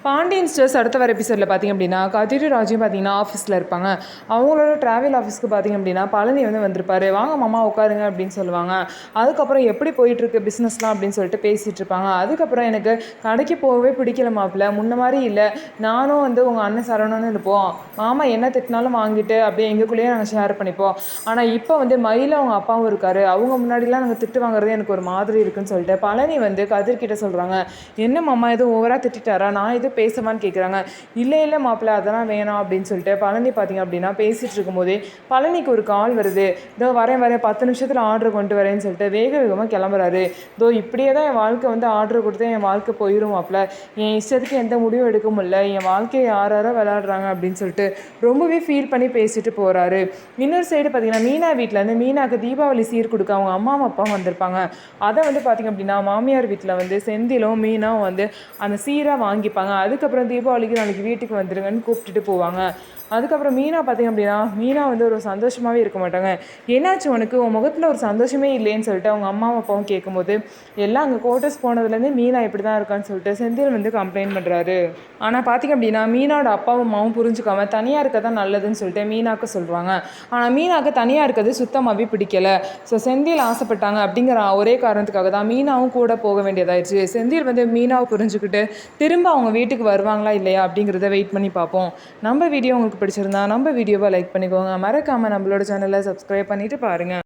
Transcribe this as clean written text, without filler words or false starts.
Pandian stores அடுத்த வர எபிசோடில் பார்த்திங்க அப்படின்னா கதிர் ராஜும் பார்த்திங்கன்னா ஆஃபீஸில் இருப்பாங்க. அவங்களோட ட்ராவல் ஆஃபீஸ்க்கு பார்த்திங்க அப்படின்னா பழனி வந்து வந்திருப்பாரு. வாங்க மாமா உட்காருங்க அப்படின்னு சொல்லுவாங்க. அதுக்கப்புறம் எப்படி போயிட்டுருக்கு பிஸ்னஸ்லாம் அப்படின்னு சொல்லிட்டு பேசிகிட்டு இருப்பாங்க. அதுக்கப்புறம் எனக்கு கடைக்கு போகவே பிடிக்கல மாப்பிள்ள, முன்ன மாதிரி இல்லை, நானும் வந்து உங்கள் அண்ணன் சரவணன்னு இருப்போம், மாமா என்ன திட்டினாலும் வாங்கிட்டு அப்படியே எங்களுக்குள்ளேயே நாங்கள் ஷேர் பண்ணிப்போம். ஆனால் இப்போ வந்து மயில அவங்க அப்பாவும் இருக்காரு, அவங்க முன்னாடிலாம் நாங்கள் திட்டு வாங்குறது எனக்கு ஒரு மாதிரி இருக்குன்னு சொல்லிட்டு பழனி வந்து கதிர்கிட்ட சொல்கிறாங்க. என்ன மாமா எதுவும் ஓவராக திட்டாரா, நான் எதுவும் பேசவான்னு கேட்குறாங்க. இல்லை இல்லை மாப்பிள்ள அதெல்லாம் வேணாம் அப்படின்னு சொல்லிட்டு பழனி பார்த்திங்க அப்படின்னா பேசிகிட்டு இருக்கும்போதே பழனிக்கு ஒரு கால் வருது. இதோ வரேன் 10 நிமிஷத்தில் ஆர்டர் கொண்டு வரேன்னு சொல்லிட்டு வேக வேகமாக கிளம்புறாரு. இதோ இப்படியே தான் என் வாழ்க்கை வந்து ஆர்டர் கொடுத்து என் வாழ்க்கை போயிடும் மாப்பிள்ள, என் இஷ்டத்துக்கு எந்த முடிவும் எடுக்க முடியல, என் வாழ்க்கையை யாரோ விளையாடுறாங்க அப்படின்னு சொல்லிட்டு ரொம்பவே ஃபீல் பண்ணி பேசிட்டு போகிறாரு. இன்னொரு சைடு பார்த்திங்கன்னா மீனா வீட்டிலேருந்து மீனாக்கு தீபாவளி சீர் கொடுக்க அவங்க அம்மாவும் அப்பாவும் வந்திருப்பாங்க. அதை வந்து பார்த்திங்க அப்படின்னா மாமியார் வீட்டில் வந்து செந்திலும் மீனாவும் வந்து அந்த சீராக வாங்கிப்பாங்க. அதுக்கப்புறம் தீபாவளிக்கு நாளைக்கு வீட்டுக்கு வந்துடுங்கன்னு கூப்பிட்டுட்டு போவாங்க. அதுக்கப்புறம் மீனா பார்த்திங்க அப்படின்னா மீனா வந்து ஒரு சந்தோஷமாகவே இருக்க மாட்டாங்க. என்னாச்சு உனக்கு, உன் முகத்தில் ஒரு சந்தோஷமே இல்லைன்னு சொல்லிட்டு அவங்க அம்மாவும் அப்பாவும் கேட்கும்போது, எல்லாம் அங்கே கோட்டர்ஸ் போனதுலேருந்து மீனா இப்படி தான் இருக்கான்னு சொல்லிட்டு செந்தில் வந்து கம்ப்ளைண்ட் பண்ணுறாரு. ஆனால் பார்த்திங்க அப்படின்னா மீனாவோட அப்பாவும் அம்மாவும் புரிஞ்சுக்காம தனியாக இருக்க தான் நல்லதுன்னு சொல்லிட்டு மீனாவுக்கு சொல்கிறாங்க. ஆனால் மீனாவுக்கு தனியாக இருக்கிறது சுத்தமாகவே பிடிக்கல. ஸோ செந்தில் ஆசைப்பட்டாங்க அப்படிங்கிற ஒரே காரணத்துக்காக தான் மீனாவும் கூட போக வேண்டியதாயிடுச்சு. செந்தில் வந்து மீனாவை புரிஞ்சுக்கிட்டு திரும்ப அவங்க வீட்டுக்கு வருவாங்களா இல்லையா அப்படிங்கிறத வெயிட் பண்ணி பார்ப்போம். நம்ம வீடியோ உங்களுக்கு பிடிச்சிருந்தா நம்ம வீடியோவை லைக் பண்ணிக்கோங்க. மறக்காமல் நம்மளோட சேனலை சப்ஸ்கிரைப் பண்ணிவிட்டு பாருங்கள்.